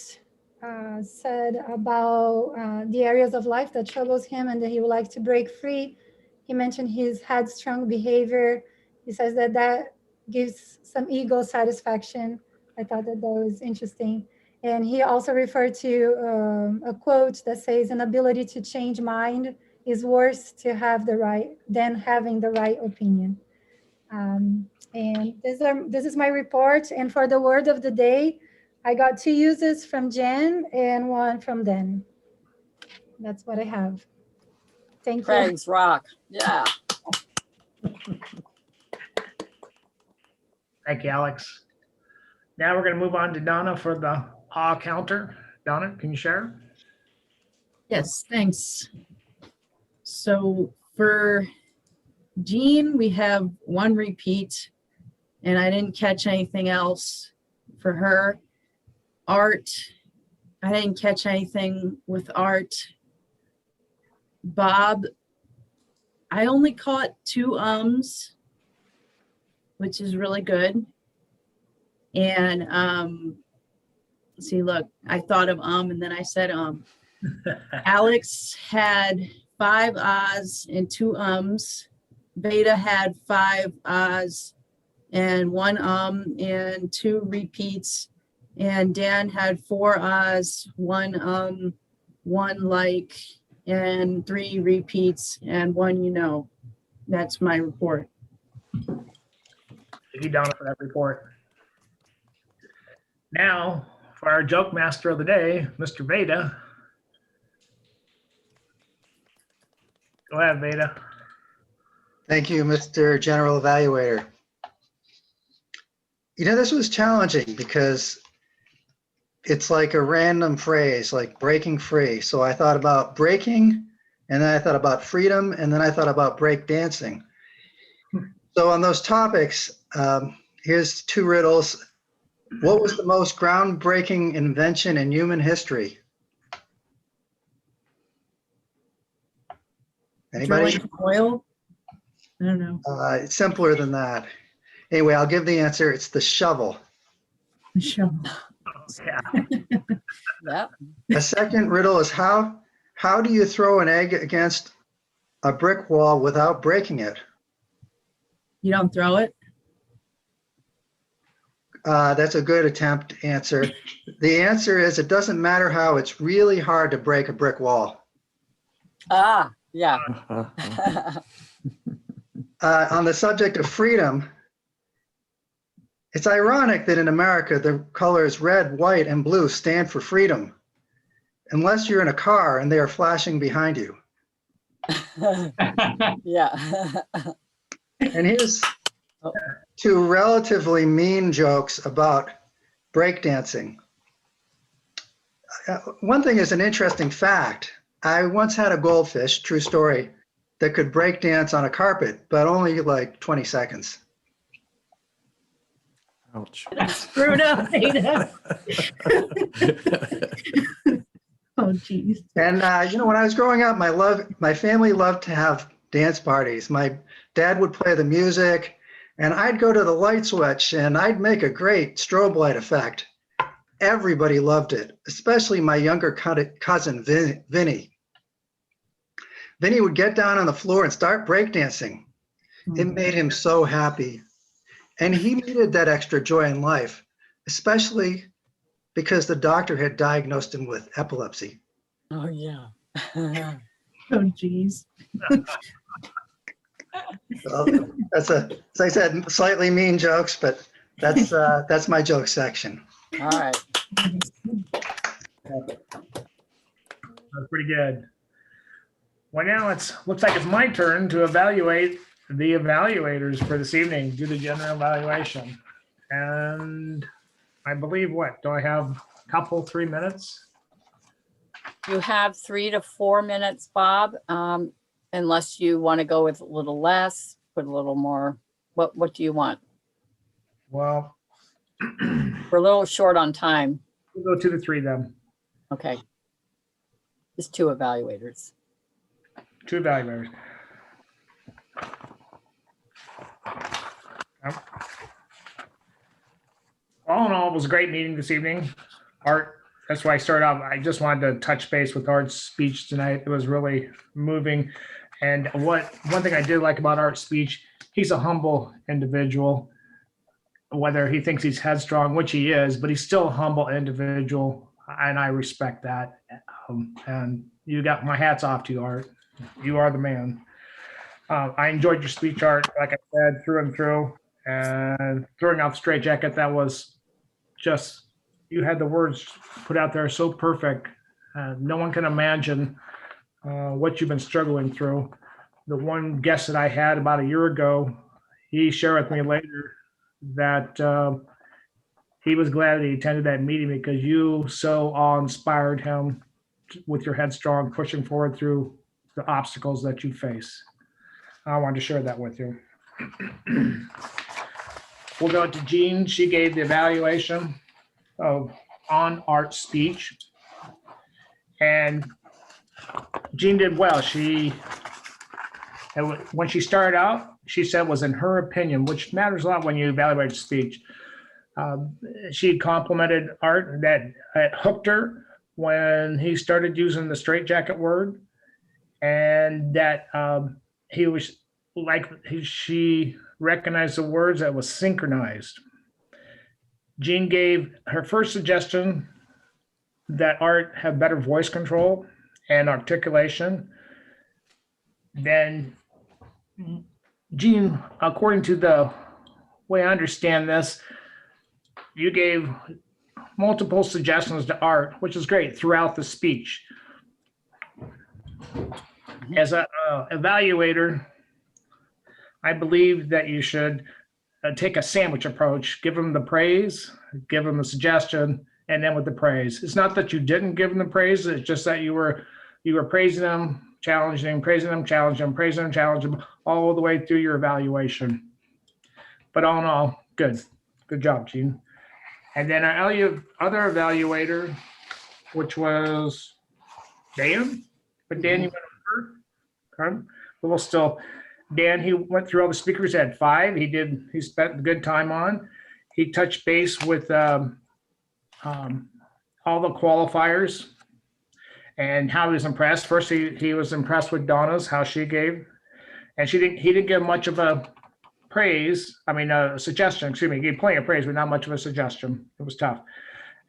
said about the areas of life that troubles him and that he would like to break free. He mentioned his headstrong behavior. He says that that gives some ego satisfaction. I thought that that was interesting. And he also referred to a quote that says, an ability to change mind is worse to have than having the right opinion. And this is my report. And for the word of the day, I got 2 uses from Jen and 1 from Dan. That's what I have. Thank you. Craig's rock. Yeah. Thank you, Alex. Now we're going to move on to Donna for the counter. Donna, can you share? Yes, thanks. So for Jean, we have 1 repeat, and I didn't catch anything else for her. Art, I didn't catch anything with Art. Bob, I only caught 2 ums, which is really good. And see, look, I thought of and then I said Alex had 5 ahs and 2 ums. Beta had 5 ahs and 1 and 2 repeats. And Dan had 4 ahs, 1 1 like, and 3 repeats and 1 That's my report. Thank you, Donna, for that report. Now for our joke master of the day, Mr. Veda. Go ahead, Veda. Thank you, Mr. General Evaluator. This was challenging because it's like a random phrase, like breaking free. So I thought about breaking, and then I thought about freedom, and then I thought about break dancing. So on those topics, here's 2 riddles. What was the most groundbreaking invention in human history? Anybody? Drilling oil? I don't know. It's simpler than that. Anyway, I'll give the answer. It's the shovel. Shovel. Yeah. Yep. A second riddle is how do you throw an egg against a brick wall without breaking it? You don't throw it? That's a good attempt answer. The answer is it doesn't matter how, it's really hard to break a brick wall. Ah, yeah. On the subject of freedom, it's ironic that in America, the colors red, white, and blue stand for freedom, unless you're in a car and they are flashing behind you. Yeah. And here's 2 relatively mean jokes about breakdancing. One thing is an interesting fact. I once had a goldfish, true story, that could break dance on a carpet, but only like 20 seconds. Ouch. Screwed up, Veda. Oh, geez. And when I was growing up, my family loved to have dance parties. My dad would play the music, and I'd go to the light switch, and I'd make a great strobe light effect. Everybody loved it, especially my younger cousin, Vinny. Vinny would get down on the floor and start breakdancing. It made him so happy. And he needed that extra joy in life, especially because the doctor had diagnosed him with epilepsy. Oh, yeah. Oh, geez. So that's as I said, slightly mean jokes, but that's my joke section. All right. That's pretty good. Well, now looks like it's my turn to evaluate the evaluators for this evening, do the general evaluation. And I believe do I have a couple, 3 minutes? You have 3 to 4 minutes, Bob, unless you want to go with a little less, put a little more. What do you want? Well, We're a little short on time. we'll go 2 to 3 then. Okay. Just 2 evaluators. 2 evaluators. All in all, it was a great meeting this evening. Art, that's why I started off. I just wanted to touch base with Art's speech tonight. It was really moving. And one thing I did like about Art's speech, he's a humble individual. Whether he thinks he's headstrong, which he is, but he's still a humble individual, and I respect that. And you got my hats off to you, Art. You are the man. I enjoyed your speech, Art, like I said, through and through. And throwing out the straitjacket, that was just, you had the words put out there so perfect. No one can imagine what you've been struggling through. The one guest that I had about a year ago, he shared with me later that he was glad that he attended that meeting because you so awe-inspired him with your headstrong pushing forward through the obstacles that you face. I wanted to share that with you. We'll go to Jean. She gave the evaluation on Art's speech. And Jean did well. When she started out, she said was in her opinion, which matters a lot when you evaluate a speech. She complimented Art that it hooked her when he started using the straitjacket word, and that he was she recognized the words that was synchronized. Jean gave her first suggestion that Art have better voice control and articulation. Then Jean, according to the way I understand this, you gave multiple suggestions to Art, which is great throughout the speech. As a evaluator, I believe that you should take a sandwich approach. Give them the praise, give them the suggestion, and then with the praise. It's not that you didn't give them the praise. It's just that you were praising them, challenging them, praising them, challenging them, praising them, challenging them all the way through your evaluation. But all in all, good job, Jean. And then our other evaluator, which was Dan, but Dan, you went over. Okay. But we'll still. Dan, he went through all the speakers, had 5. He spent a good time on. He touched base with all the qualifiers and how he was impressed. First, he was impressed with Donna's, how she gave. And he didn't give much of a suggestion, excuse me. He gave plenty of praise, but not much of a suggestion. It was tough.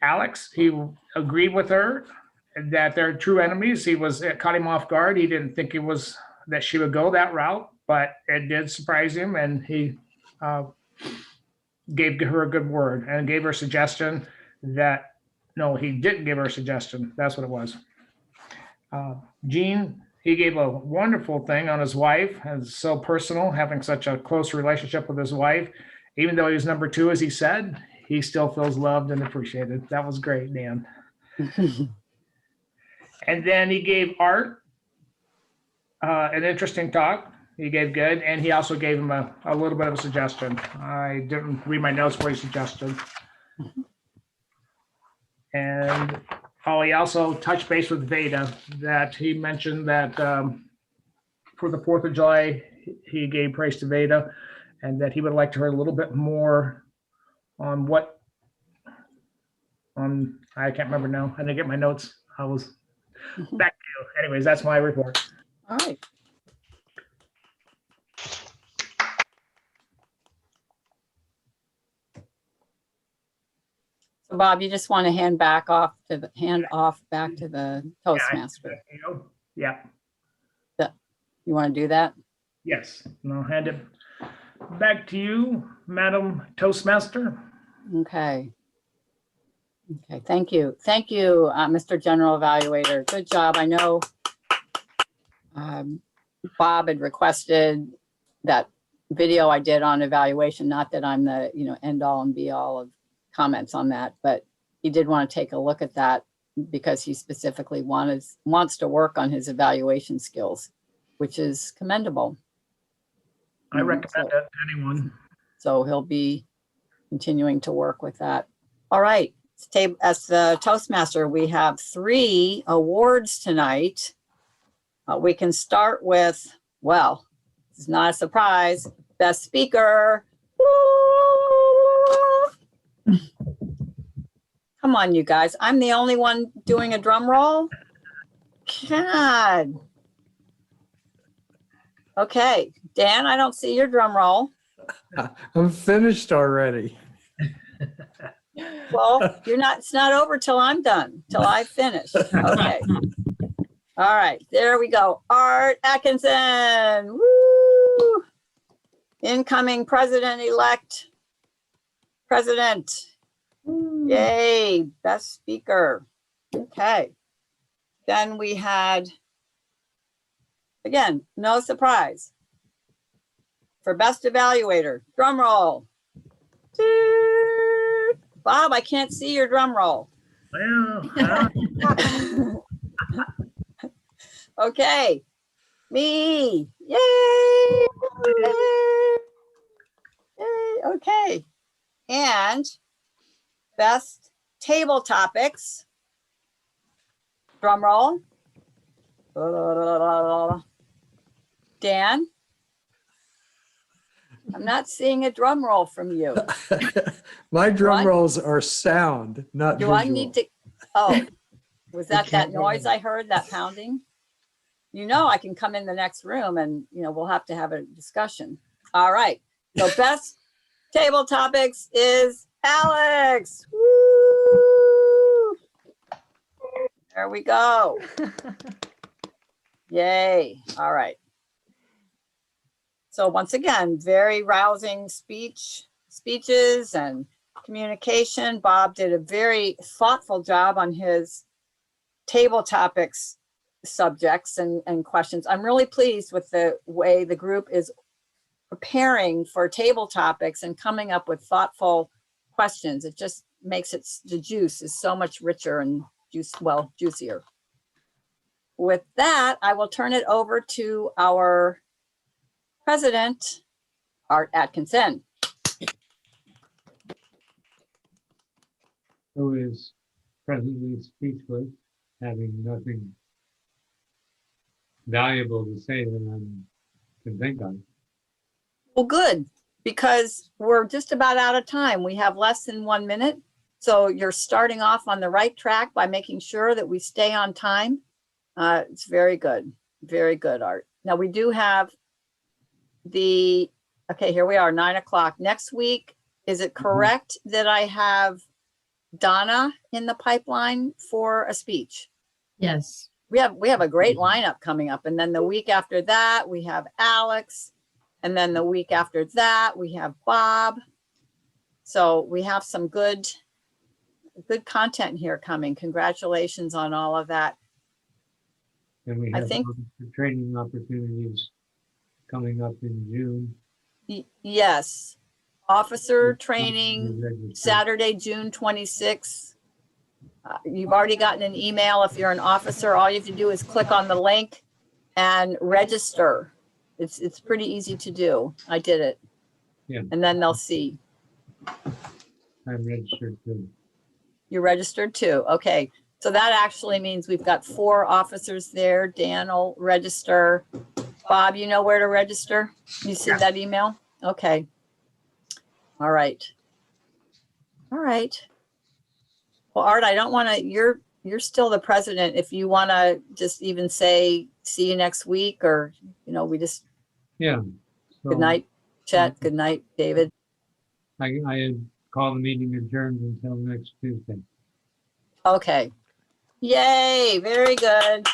Alex, he agreed with her that they're true enemies. It caught him off guard. He didn't think that she would go that route, but it did surprise him, and he gave her a good word and gave her a suggestion he didn't give her a suggestion. That's what it was. Jean, he gave a wonderful thing on his wife, and it's so personal, having such a close relationship with his wife. Even though he was number 2, as he said, he still feels loved and appreciated. That was great, Dan. And then he gave Art an interesting talk. He gave good, and he also gave him a little bit of a suggestion. I didn't read my notes what he suggested. And he also touched base with Veda, that he mentioned that for the 4th of July, he gave praise to Veda, and that he would like to hear a little bit more on I can't remember now. I didn't get my notes. I was back to you. Anyways, that's my report. All right. So Bob, you just want to hand off back to the Toastmaster. Yeah. You want to do that? Yes. And I'll hand it back to you, Madam Toastmaster. Okay. Okay, thank you. Thank you, Mr. General Evaluator. Good job. I know Bob had requested that video I did on evaluation, not that I'm the, end all and be all of comments on that, but he did want to take a look at that because he specifically wants to work on his evaluation skills, which is commendable. I recommend it to anyone. So he'll be continuing to work with that. All right. As the Toastmaster, we have 3 awards tonight. We can start with, well, it's not a surprise, Best Speaker. Come on, you guys. I'm the only one doing a drum roll? God. Okay, Dan, I don't see your drum roll. I'm finished already. Well, it's not over till I'm done, till I finish. Okay. All right, there we go. Art Atkinson. Woo! Incoming president-elect. President. Yay, Best Speaker. Okay. Then we had, again, no surprise. For Best Evaluator, drum roll. Bob, I can't see your drum roll. Well, Okay, me, yay! Yay! Okay, and Best Table Topics, drum roll. Dan, I'm not seeing a drum roll from you. My drum What? rolls are sound, not Do visual. I need to, was that can't noise go. I heard, that pounding? I can come in the next room and, we'll have to have a discussion. All right. So Best Table Topics is Alex. Woo! There we go. Yay. All right. So once again, very rousing speeches and communication. Bob did a very thoughtful job on his table topics, subjects and questions. I'm really pleased with the way the group is preparing for table topics and coming up with thoughtful questions. It just makes it, the juice is so much richer and juicier. With that, I will turn it over to our president, Art Atkinson. Who is presently speechless, having nothing valuable to say that I can think of. Well, good, because we're just about out of time. We have less than 1 minute. So you're starting off on the right track by making sure that we stay on time. It's very good, Art. Now we do have okay, here we are, 9 o'clock. Next week, is it correct that I have Donna in the pipeline for a speech? Yes. We have a great lineup coming up. And then the week after that, we have Alex. And then the week after that, we have Bob. So we have some good content here coming. Congratulations on all of that. And we I have think- training opportunities coming up in June. Yes. Officer training, Saturday, June 26th. You've already gotten an email. If you're an officer, all you have to do is click on the link and register. It's pretty easy to do. I did it. Yeah. And then they'll see. I'm registered too. You're registered too. Okay. So that actually means we've got 4 officers there. Dan will register. Bob, you know where to register? You see that email? Okay. All right. All right. Well, Art, I don't want to, you're still the president. If you want to just even say, see you next week, or, we just, Yeah. good night, Chet. Good night, David. I call the meeting adjourned until next Tuesday. Okay. Yay. Very good.